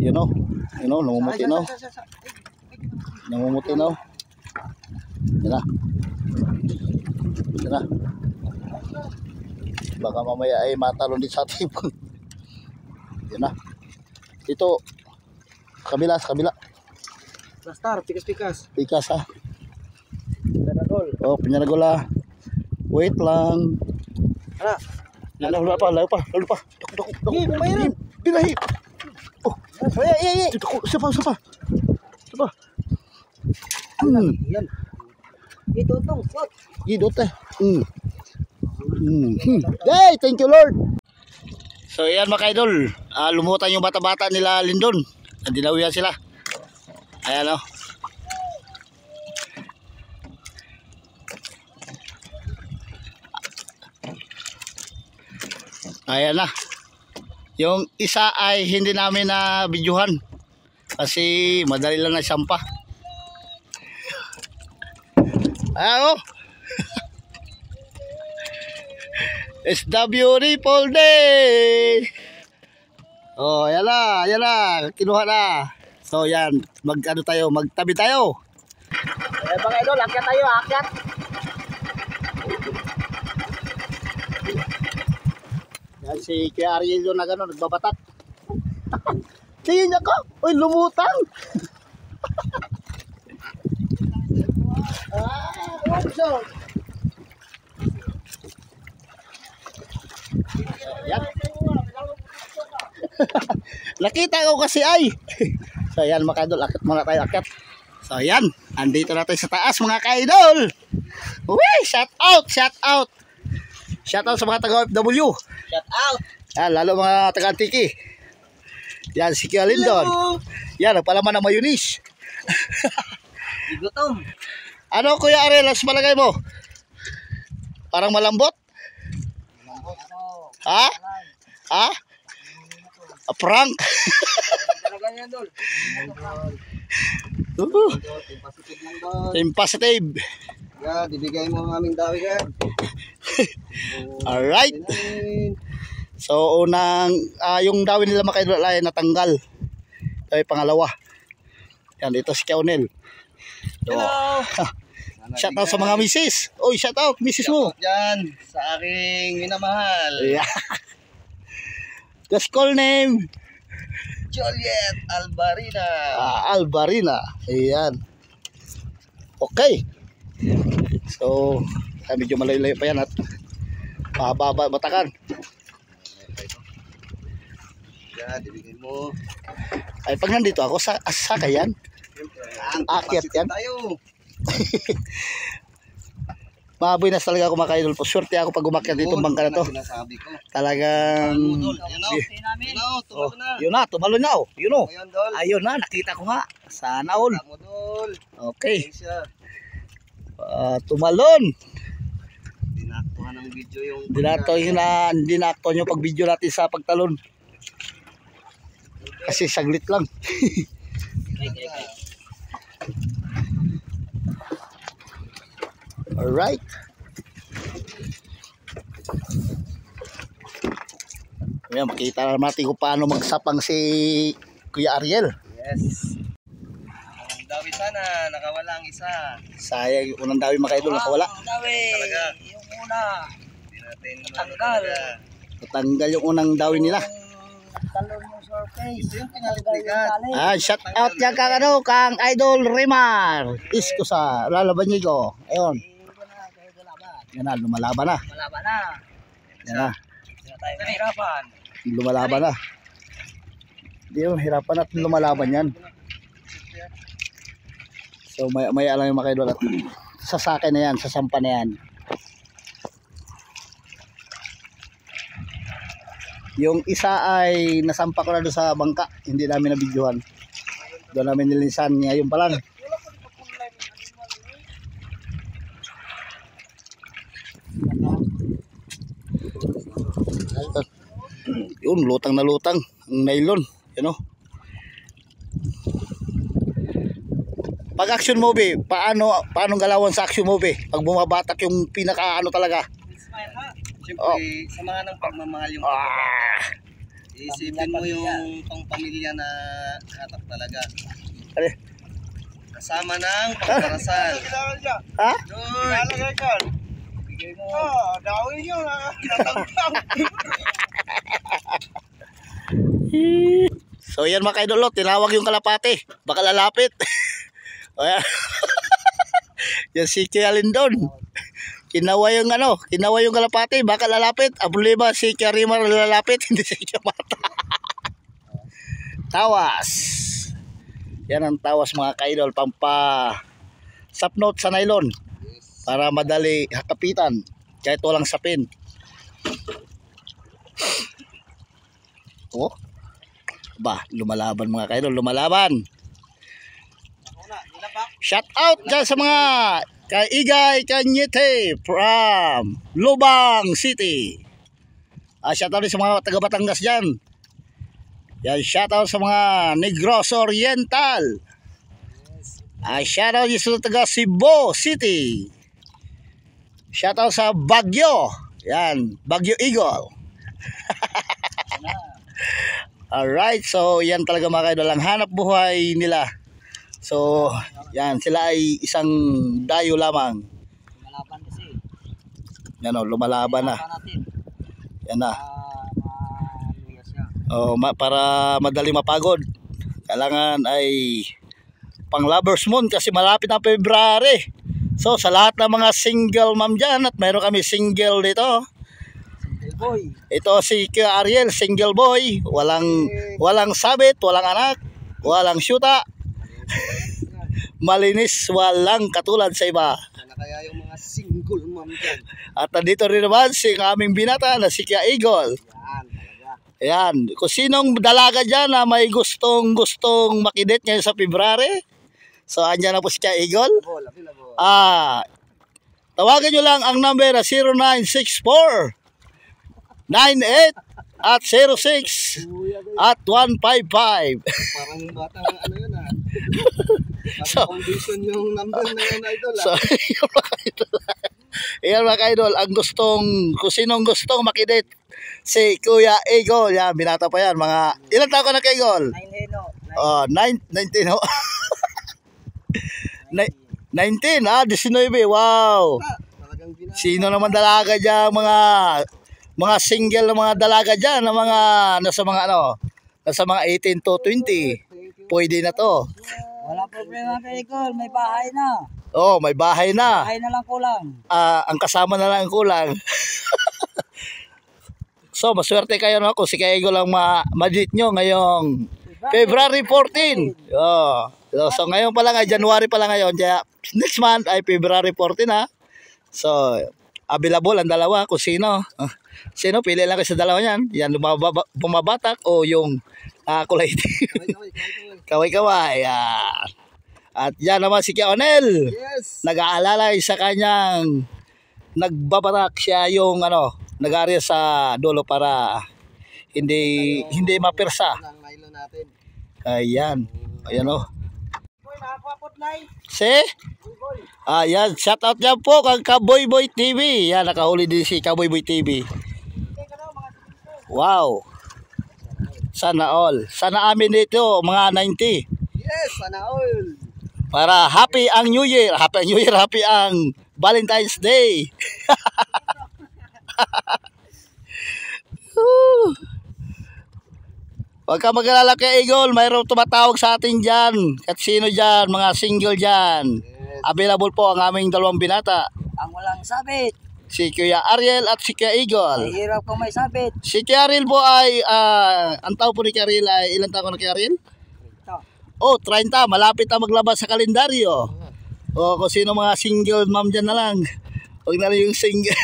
Yun o. Yun o, namumuti na o. Namumuti na o. Yan na. Yan na. Baka mamaya ay matalon din sa ating. Yan na. Dito. Kabila, sa kabila. Plastar, pikas-pikas. Pikas ha. Pinanagol. Oh, pinanagol ha. Wait lang. Ano? Lalo pa, lalo pa, lalo pa. Dako. Bumayaran. Binahi. Oh, Ay. Siapa. Yan. Ito tong. Gidot eh. Hey, thank you Lord. So yan mga idol, lumutan yung bata-bata nila Lindon. Dinawihan sila. Ayan o. Ayan na. Yung isa ay hindi namin na videohan kasi madali lang na sampa. Ayan o. It's the beautiful day. Oh, ayan na. Kinuha na. So yan, magtabi tayo. Mga idol, akyat tayo, akyat. Yan si Kuya Ariel doon na gano'n, nagbabatat. Tingin niya ko, uy lumutang. Yan. Nakita ko kasi ay. So yan mga kaidol, akit muna tayo akit. So yan, andito na tayo sa taas mga kaidol. Uy, shout out. Shout out sa mga taga-OFW. Shout out. Yan, lalo mga taga-Antiki. Yan, si Kuya Lindon. Yan, nagpalaman ng mayonnaise. Gutom. Ano Kuya Ariel, as palagay mo? Parang malambot? Ha? Ha? A prank? Talaga yan, Dol. Impositive. Yan, ibigay mo ang aming dawi yan. Alright. So unang yung dawin nila makaidol ay natanggal. Ito ay pangalawa. Yan, ito si Kaunel. Hello. Shout out sa mga misis. Oy, shout out misis mo. Shout out yan sa aking minamahal. Yeah. Just call name Juliet Albarina. Albarina. Ayan. Okay. So medyo malayo-layo pa yan at mababa batakan. Yan, ibigay mo. Ay pag nandito ako sa kayan. Akyat yan. Tayo. Mabuinas talaga ako mga idol po. Swerte ako pag umakyat dito bangka na to. Talagang yun na, tumalo na oh. Yun oh. Ayun na, nakita ko nga. Sana all. Okay. Tumalon. Dinaktuhan ng video yung Dinaktuhan yung pag video natin sa pagtalon. Kasi saglit lang. Alright. Ayan, makita na natin kung paano magsapang si Kuya Ariel. Yes. Ang dawi sana, nakawala ang isa. Sayang yung unang dawi mga idol, nakawala. Dawi. Talaga. Yung una. Hindi natin matanggal. Natanggal yung unang dawi nila. Talon yung surface. Ito yung pinalikat. Shout out yan kang Idol Rimar. Isko sa lalaban niyo ko. Ayun. Yan na, lumalaban na. Lumalaban na. Yan na. Hindi na tayo mahirapan. Lumalaban na. Hindi yung hirapan at lumalaban yan. So may alam yung mga idol at sasakay na yan, sasampa na yan. Yung isa ay nasampa ko na doon sa bangka, hindi namin nabidyohan. Doon namin nilisan ngayon pa lang. Yun, lutang na lutang ang nylon, you know. Pag action movie, paano galawan sa action movie? Pag bumabatak yung pinaka ano talaga. Siyempre, samahan ng pagmamahal yung Isipin mo yung pangpamilya na hatak talaga. Ano? Kasama ng pagdarasal. Ha? Bigay mo. Dawin nyo na. So yan mga kaidol, tinawag yung kalapate. Baka lalapit. O yan. Yan si Kuya Lindon. Kinawa yung kalapate, baka lalapit. Ang problema si Kuya Rimar lalapit, hindi si Kuya Mata. Tawas. Yan ang tawas mga kaidol, pampa sapnot sa nylon para madali hakapitan kahit walang sapin. Oh. Ba, lumalaban mga kaidol, lumalaban. Shout out dyan sa mga kay Igay Kanyete from Lubang City. Shout out sa mga taga Batangas dyan. Yan, shout out sa mga Negros Oriental. Shout out sa taga Cebu City. Shout out sa Baguio. Yan, Baguio Eagle. Alright, so yan talaga mga kaidol ang hanap buhay nila. So, yan, sila ay isang dayo lamang. Lumalaban kasi. Yan o, lumalaban na. Yan na. Para madali mapagod. Kailangan ay pang lovers moon kasi malapit na February. So, sa lahat ng mga single ma'am dyan, at mayroon kami single dito. Single boy. Ito si Kuya Ariel, single boy. Walang sabit, walang anak, walang syuta. Malinis, walang katulad sa iba. Sana kaya yung mga single mom dyan. At nandito rin naman si aming binata na si Kuya Eagle. Yan, talaga. Ayan, kung sinong dalaga dyan na may gustong makidate ngayon sa February, so andyan na po si Kuya Eagle. Labo. Tawagan nyo lang ang number na 0964 98 at 06 at 155. Parang batang ano yun ah. So, Foundation yung number na yun, idol ah. So, yan mga kaidol, kung sinong gustong makidate si Kuya Eagle, yan, binata pa yan, mga, ilang taon ka na kay Eagle? 19, 19, 19, wow. Talagang binata. Sino naman dalaga dyan, mga single na mga dalaga dyan, na mga, nasa mga 18 to 20, pwede na to. Wala problema kay Icol, may bahay na. Oh, may bahay na. Bahay na lang kulang. Ang kasama na lang kulang. So, maswerte kayo no kung si Kaigo lang ma-meet nyo ngayong February 14. Oh. So, ngayon pa lang ay January pa lang ngayon. Kaya next month ay February 14 ha. So, available ang dalawa kung sino. Sino, pili lang kayo sa dalawa niyan. Yan, bumabatak o yung kulay. Kaway-kaway. At yan naman si Kuya Onel. Yes. Nag-aalala sa kanyang nagbabarak siya yung nag-area sa dulo para hindi mapirsa. Ang nylon natin. Ayan. Ayan o. Boy, nakakapot na eh. Si? Ayan. Shout out yan po kang Kaboy Boy TV. Yan. Nakahuli din si Kaboy Boy TV. Wow. Sana all. Sana amin dito mga 90. Yes, sana all. Para happy ang New Year. Happy ang New Year. Happy ang Valentine's Day. Huwag ka mag-alala kay Eagle. Mayroong tumatawag sa atin dyan. At sino dyan. Mga single dyan. Yes. Available po ang aming dalawang binata. Ang walang sabit. Si Kuya Ariel at si Kuya Eagle. Mahirap kung may sabit. Si Kuya Ariel po ay, ang tao po ni Kuya Ariel ay, ilang taon na Kuya Ariel? Ito. Oh, 30. Malapit na maglabas sa kalendaryo. O kung sino mga single ma'am dyan na lang. Huwag na lang yung single.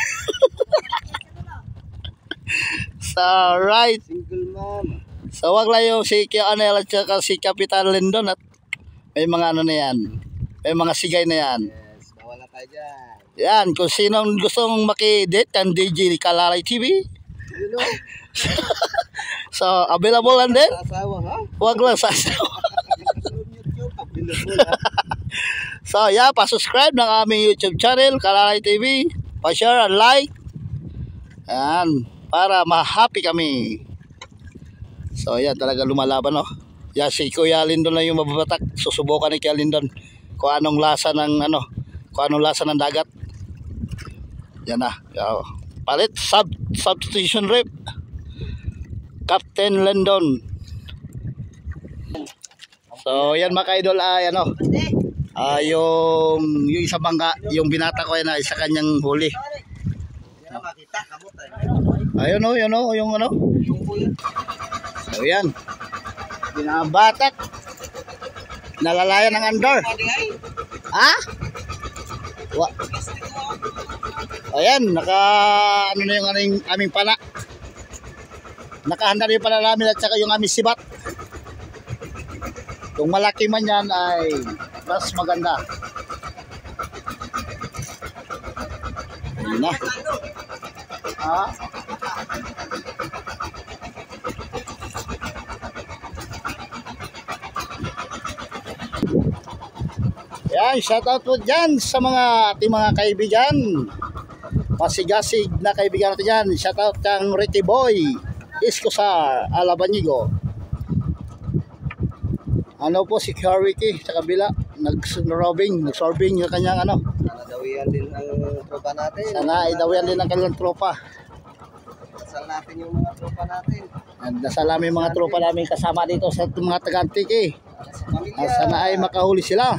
So, right. Single mom. So, wag lang yung si Kuya Anel at saka si Kapitan Lindon at may mga na yan. May mga sigay na yan. Yes, bawal na tayo dyan. Yan, kung sinong gustong makidate ang DJ Kalalay TV. You know, So, available lang din. asawa ha? Wag lang sa asawa. YouTube, available ha? So, yeah, pa-subscribe ng aming YouTube channel, Kalalay TV. Pa-share and like. Yan, para ma-happy kami. So ayan, talaga lumalaban, no. Yan si Kuya Lindon na yung mababatak. Susubukan ni Kuya Lindon kung anong lasa ng kung anong lasa ng dagat. Yan na. Palit substitution rep. Captain Lindon. So yan mga ka-idol, yung isang bangka, yung binata ko yan sa kanyang huli. Ayun o, yung ano. So yan. Binabatak. Nalalayan ng andar. Ha? Ayan, ano na yung aming pana. Nakahanda na yung pana namin at saka yung aming sibat. Kung malaki man yan ay mas maganda. Ayun na. Ha? Yan, shoutout po dyan sa ating mga kaibigan. Masigasig na kaibigan natin dyan. Shoutout kang Ricky Boy Iscosar Alabanigo. Ano po si Ricky sa kabila, nag-sorbing yung kanyang ano. Sana dawihan din ang tropa natin. Sana idawihan din ang kanilang tropa. Dasal natin yung mga tropa natin. Dasal namin mga tropa namin kasama dito sa mga taga-Antique. Sa pamilya. Sana ay makahuli sila.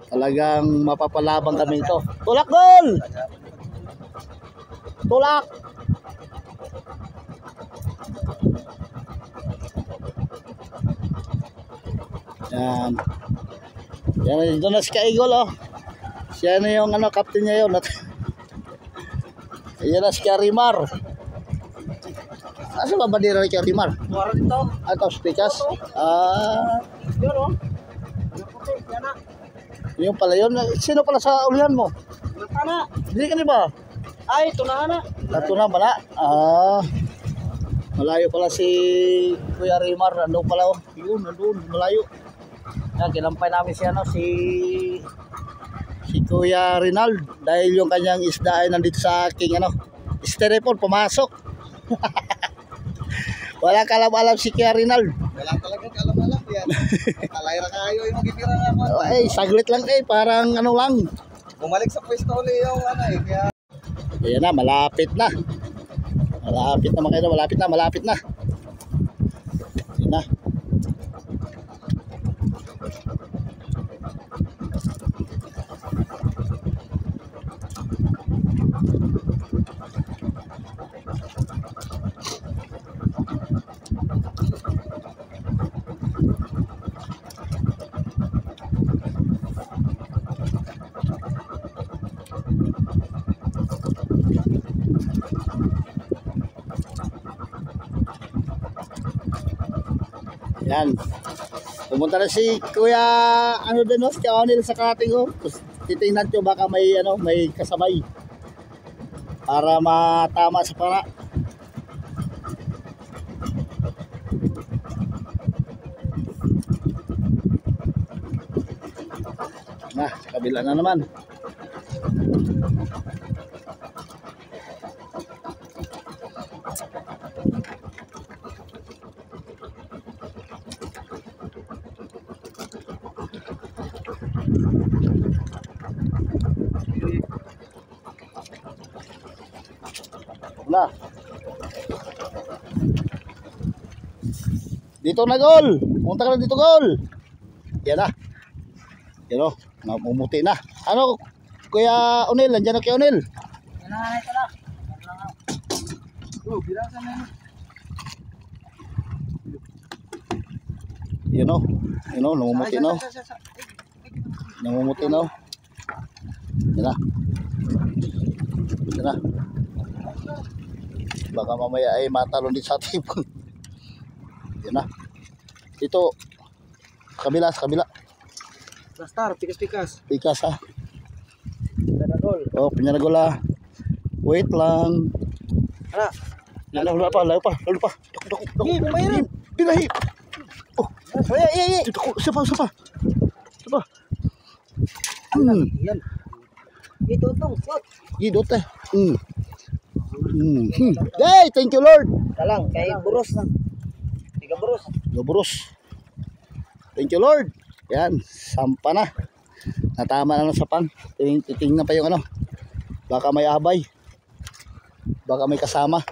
Talagang mapapalabang kami ito. Tulak gol! Tulak! Yan. Yan, doon na si Kaigol, oh. Siya na yung captain niya yun. Yan na si Karimar. Asa ba bandera ni Karimar? Wala dito. Ato, spikas? Yun o. Yung pala yun. Sino pala sa ulihan mo? Tana. Hindi ka di ba? Ay, tunahan na. Ito na pala. Malayo pala si Kuya Rimar. Nandun pala, oh. Yun, nandun. Malayo. Yan, kinampay namin si Kuya Rinald dahil yung kanyang isda ay nandito sa aking styrofoam pumasok. Wala kalam-alam si Kuya Rinald. Wala talagang kalam-alam yan. Kalayra kayo yung magipira nga po. Ay, saglit lang parang lang. Bumalik sa pwesto ulit yung kaya. Ayan na, malapit na. Malapit na mga kayo, malapit na. Ayan na. Yan. Pumunta na si Kuya din si Onil sa cutting ko. Titingnan ko baka may may kasabay para matama sa para. Na, sa kabila na naman. Na. Dito na gol. Punta ka na dito gol. Yan na. Yan o. Namumuti na. Ano Kuya Onil? Nandiyan na Kuya Onil. Yan na, ito lang. Birasan na yun. Yan o. Yan o. Namumuti na o. Namumuti na o. Yan na. Yan na. Baka mamaya ay matalon din sa ating. Yan na. Dito. Sa kabila. Bastar, pikas-pikas. Pikas ha. Pinaragol. Oh, pinaragol ha. Wait lang. Ano? Layo pa. Dako. Hindi, pumayroon. Binahi. Oh. Ay. Dako. Siapa. Yan. Ito itong. Gidot eh. Yay, thank you Lord. Kalang, kay Buros na. Tiga Buros. Gaburos. Thank you Lord. Yan, sampa na. Natama na ng sapan. Titingnan pa yung ano. Baka may abay. Baka may kasama.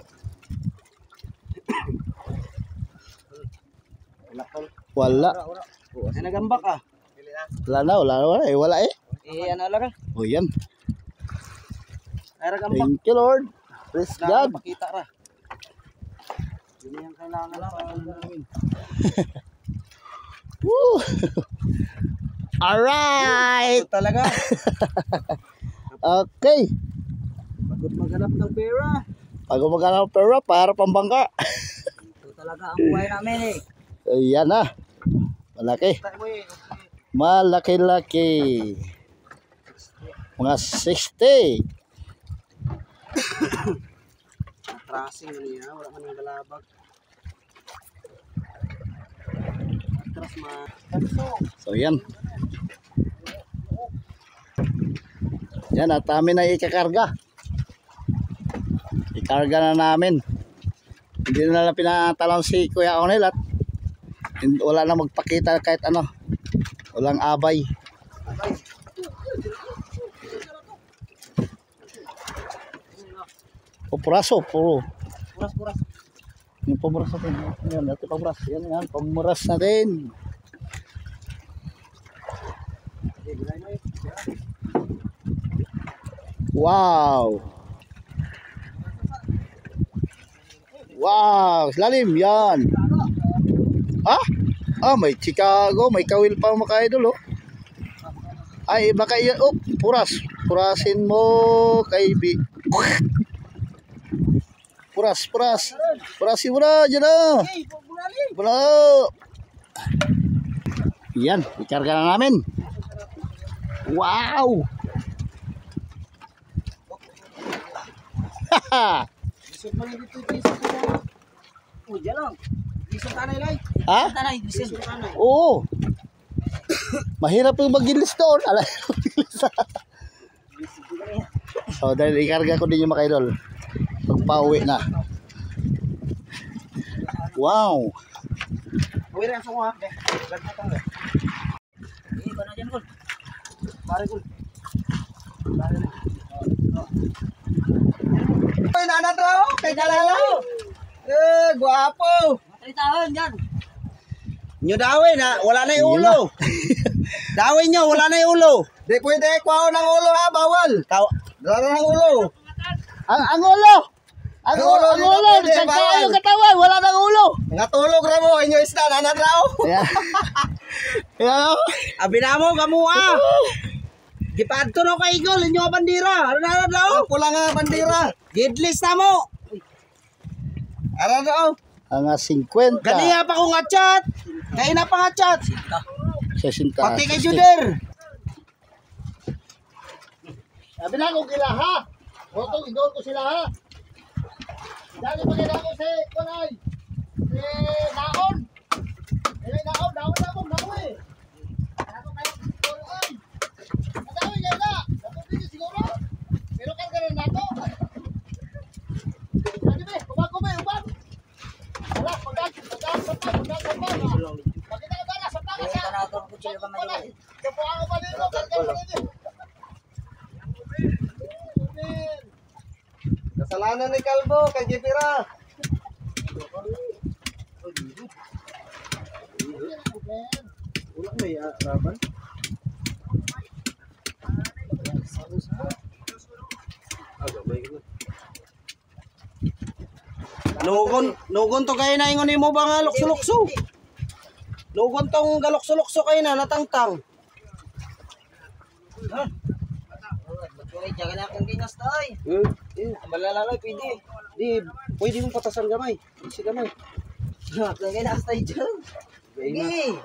Wala. Ay, nagambak ah. Wala eh. Wala eh. Ano lang ah. O yan. Ay, nagambak. Thank you Lord. Praise God. Pakita ra. Yun yung kailangan namin. Woo! Alright. Ito talaga. Okay. Pagod maghanap ng pera. Pag magkano ng pera para pambangka. Ito talaga ang buhay namin eh. Ayan na. Malaki. Malaki-laki. Mga 60. Tracing ano yan. Wala man yung galabag. Atras So yan. Yan at amin na ikakarga. Ikarga na namin. Hindi na lang pinatalong si Kuya Onel at wala na magpakita kahit ano. Walang abay. Pupuraso, puro. Puras. Yung pamuras natin. Yan, natin pamuras. Yan, pamuras natin. Wow. Wow, lalim yan. Ha? Ah, may Chicago, may kawil pa mga idol, oh. Ay, baka yan, oh, puras. Purasin mo, kay Puras. Purasin mo na, dyan na. Wala. Yan, ikarga na namin. Wow. Haha. Isip mo na dito, isip mo na. O, dyan lang. Isip tanay lang. Ha? Isip tanay. Oo. Mahirap yung mag-gilis doon. Alam mo, so, dahil ikarga ko din yung mga idol. Pagpauwi na. Wow. Uwi rin sa mga. Hindi ko na dyan, Kul. Pare, Kul. Pare na. Ay, nanatraw. Kay Kalalaw. Guwapo. Matritahon dyan. Nyo dawin ha, wala na yung ulo. Dawin nyo, wala na yung ulo. Di pwede kuha ng ulo ha, bawal. Wala na ng ulo. Ang ulo! Ang ulo! Nagkakayo katawan! Wala nang ulo! Natulog na mo, inyo isda, nanatraw. Ayan. Abi na mo, gamua. Gipadto no kay Igol, inyo ang bandira. Ano na daw? Ako lang nga bandira. Gidlis na mo. Ano daw? Ang 50. Ganiya pa kong atchat. Kaya na pa atchat. 60. Pati kay Juder. Sabi na kung kila ha. Otong idol ko sila ha. Dali pa kila ko si Kulay. Si Naon. Naon na eh. Ako kayo siguro ay. Nadawi niya na. Napupili siguro. Pero karga rin nato. Sabi be, kumagkumay, uban. Wala, pagdag. Pagkita ka ba sa plaga siya? Kapo ako pa dito, karga rin dito. Kasalanan ni Kalbo, kay Jepira. Wala may raban. Nugon to kayo na ingon mo ba nga lukso-lukso? Nugon tong galukso-lukso kayo na natangtang. Ha? Jaga na akong ginas tay. Malalaloy pwede. Di pwede mong patasan gamay. Si gamay. Lagay na astay dyan. Di.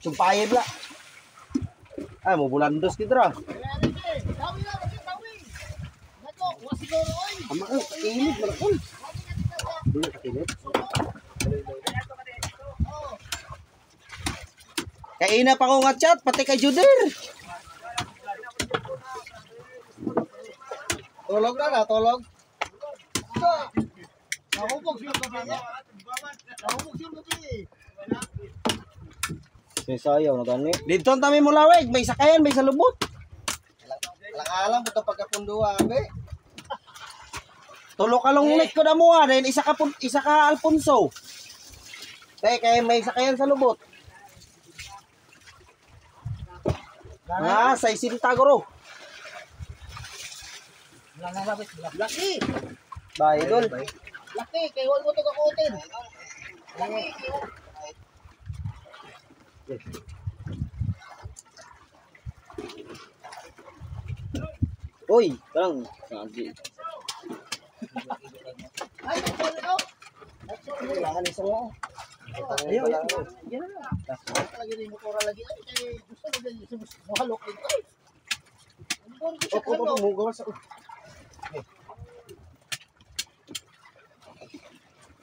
Sumpayib la. Ay mo bulandos kidra. Ama init malakon. Dili katinit. Kaina pa ko nga chat, pati kay Juder. Tulog na, tulog. Nahubog siya ka ba? Nahubog siya ka ba? Sayaw na gani. Dito ang tami mo lawig, may sakayan, may salubot. Alang-alang ko ito pagkapunduwa, be. Tulo ka lang ulit ko na mo dahil isa ka Alfonso. Kaya may sakayan sa lubot. Sa isinta guro. Laki! Ba, idol. Laki! Kaya huwag mo ito kakutin. Laki! Uy, parang sagi. Ay, ito! Kailangan isang mo. Ayaw, yan na. Lagi rin mo kura lagi. Ay, kaya gusto mo din suhalok ito. Mugawa sa...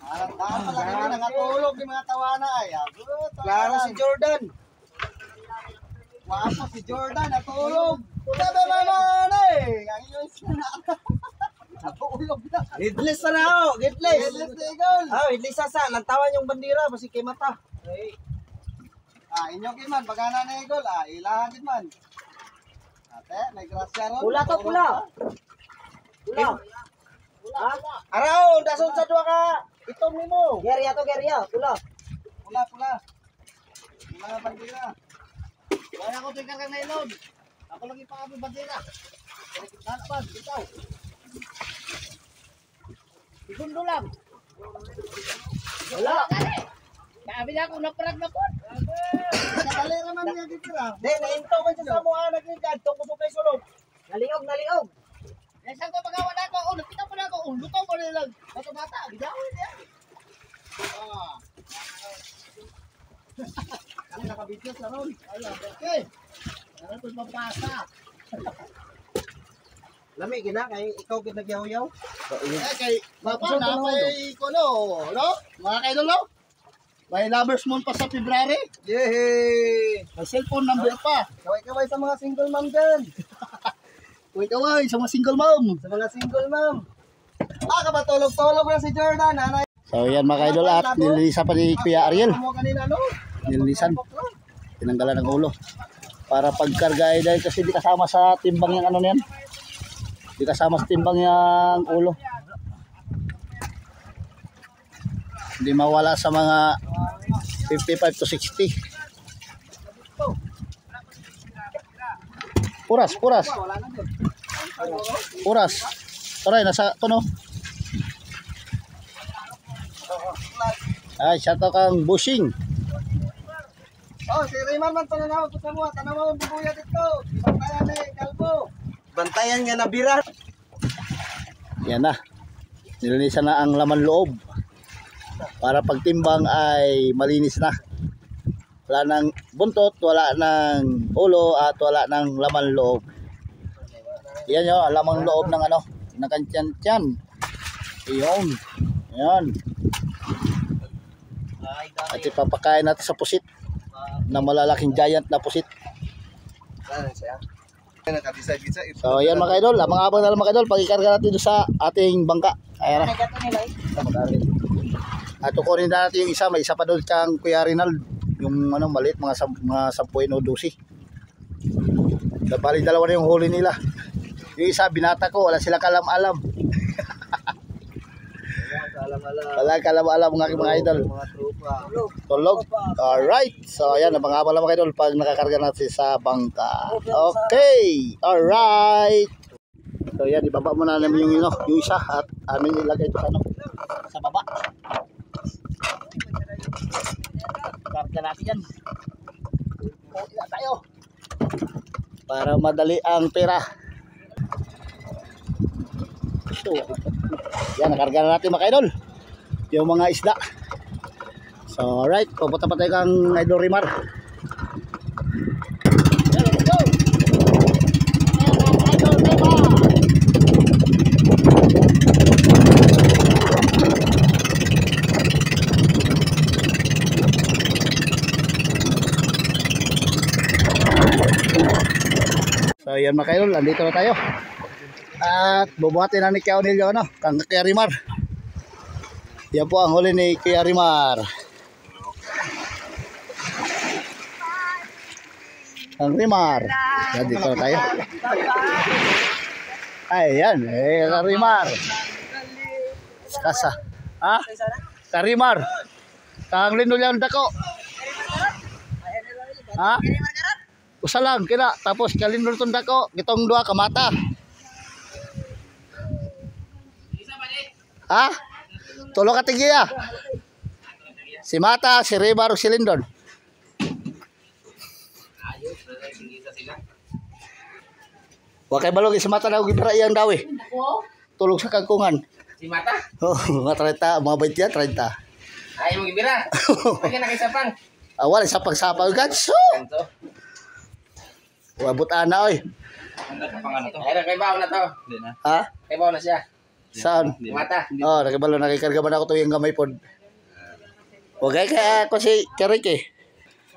Alam pala ganyan, nakatulog yung mga tawana ay. Klaro si Jordan. Wapo si Jordan, natulog. Sabi naman eh. Ang iyong natulog na. Headless na ako, headless. Headless na Eagle. Headless sa lantawan yung bandira, basi kay mata. Inyong man, pagana na Eagle, ilahan din man. Ate, may grasya ron. Pula to, pula. Pula. Araw, dason sa dua ka. Itom ni mo. Gerya to, gerya. Pula. Pula. Mga bandira. Wala ko tingkar kang nailod. Ako lagi pa kami bandira. Nalaban, ikaw. Segundo lang. Wala. Sabi na ako, naparag na po. Nakali naman niya dito lang. Di, nainto man siya sa mga nagligad. Tungkol sa kay sulog. Naliog. Saan ko magawa na ako? Nakita mo na ako. Lutaw mo na lang. Bata-bata. Gidawin niya. Ano nakabidyo sa ron? Okay. Ano ito mapasa? Lami, gina, kay ikaw ginagyaw-yaw. Kay Papa, napay ko no? Mga kaidol no? May lovers moon pa sa February. Yehey! May cellphone number pa. Kaway-kaway sa mga single mom dyan. Kaway sa mga single mom. Sa mga single mom. Kabatulog-tulog na si Jordan, nanay. So yan mga kaidol at nililisan pa ni Kuya Ariel. Mo kanina, no? Nililisan. Tinanggalan ng ulo. Para pagkarga ay dahil kasi di kasama sa timbang yung ano niyan. Di kasama sa timbang yung ulo. Hindi mawala sa mga 55 to 60. Puras. Taray, nasa tono. Ay, shoutout kang bushing. Si Raymond man tanaw ko sa mo, tanaw ang bubuya dito. Bantayan ni Kalbo. Bantayan nga na bira. Yan na. Nilinisan na ang laman loob. Para pagtimbang ay malinis na. Wala nang buntot, wala nang ulo at wala nang laman loob. Yan yun, laman loob ng ano, ng kantyan-tyan. Iyon. Yan. At ipapakain natin sa pusit. Na malalaking giant na pusit. So yan mga idol, mga abang na lang mga idol, pag-ikarga natin doon sa ating bangka. Ayan na. At tukunin na natin yung isa, may isa pa doon kang Kuya Rinald. Yung ano, maliit, mga 10 o 12. Bali dalawa na yung huli nila. Yung isa, binata ko, wala silang kalam-alam. Wala kalam-alam ng aking mga idol. Tulog. Alright. So ayan, abang-abang lang mga idol pag nakakarga natin sa bangka. Okay. Alright. So yan, ibaba muna namin yung isa at amin ilagay ito sa sa baba. Karga natin yan. Kuha tayo. Para madali ang pera. So, yan, nakarga na natin mga idol yung mga isda. So alright, pupunta pa tayo kang Idol Rimar. Let's go. Idol Rimar. So yan mga kaidol, andito na tayo. At bubuhatin na ni Kuya Onelio ano, kang Kuya Rimar. Yan po ang huli ni Kuya Rimar. Ang Rimar. Yan, dito na tayo. Ay, yan. Kuya Rimar. Kasa. Ha? Kuya Rimar. Kang lindol yan dako. Ha? Usa lang kina tapos kalindol tong dako gitong duha ka mata. Ha? Tulo ka tigiya. Si Mata, si Rimar, si Lindon. Wa kay balog si Mata daw gibra iyang dawi. Tulog sa kangkungan. Si Mata? Oh, mga 30, mga 20 yan, 30. Ay, mo gibira. Pagka nakisapang. Awal sa pagsapag ganso. Ganto. Wabot ana oy. Ay, kay bawo na to. Ha? Kay bawo na siya. Saan? Si Mata. Oh, nakibalo nakikarga man ako to yung gamay pod. Okay kaya ako si Karik eh.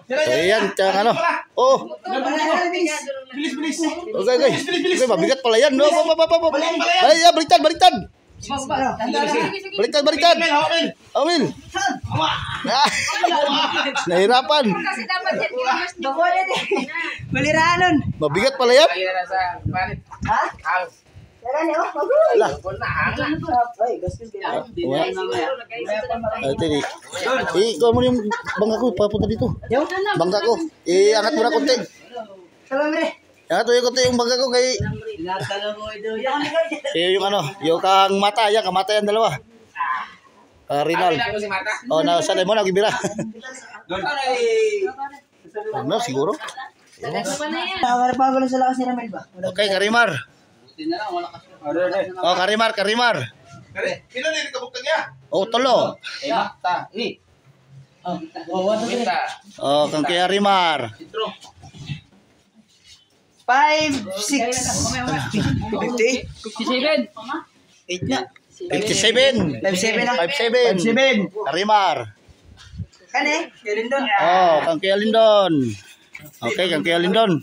So yan, tiyang ano. Oh. Bilis. Okay, okay. Okay, mabigat pala yan. No, ay, ya, baliktad. Baliktad. Amil. Nahirapan. Kasi dapat yan. Baliranon. Mabigat pala yan. Lagi na sa panit. Ha? Hang. Ala. Kung na hang na. Ay, gastos din. Ito ni. Ikaw mo yung bangka ko, papunta dito. Yung? Bangka ko. Angat mo na konti. Salam re. Angat mo yung konti yung bangka ko kay yung ano, yung kang mata yan, kamata yan dalawa. Rinal. Ako si Mata. Oh, nasa mo nagbibira. Ano siguro? Tawar pa gulo sa lakas ni Ramel ba? Okay, Karimar. Oh, Karimar. Pila din ka buktag niya? Oh, tolo. Mata. Ni. Mita. Oh, kang Kuya Rimar. 5, 6, 50, 57. 8 na. 57. 57 na. 57. Karimar. Kane? Kailan doon? Oh, kang Kuya Lindon. Okay, kang Kuya Lindon.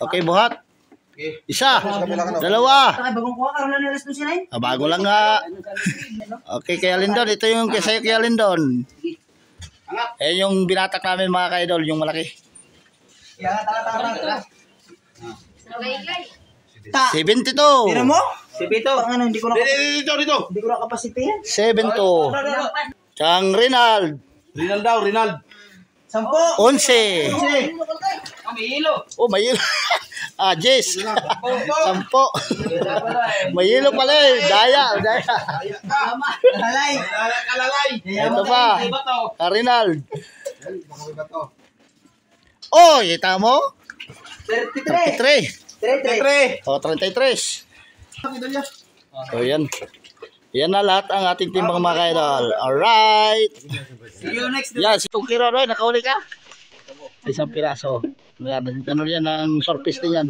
Okay, buhat. Isa. Dalawa. Ay, bagong kuha, karoon na nilas doon si Nain. Bago lang nga. Okay, Kuya Lindon. Ito yung kaya Kuya Lindon. Eh, yung binatak namin mga ka-idol, yung malaki. Tara. 72. Tira mo? Si Pito. Ano, hindi ko na Dito. hindi ko na kapasiti yan. 72. Kang Rinald. Rinald. 10. 11. May hilo. Oh, may hilo. Jess. 10. May hilo pala eh. Daya. Alay. Kalalay. Ito pa. Rinald. Oh, kita mo? 33. 33. Oh, 33. So, yan. Yan na lahat ang ating timbang mga ka-idol. Alright. See you next Yan, si Tukiro, Roy, nakahuli ka? Isang piraso. Ano yan, ang sorpis din yan.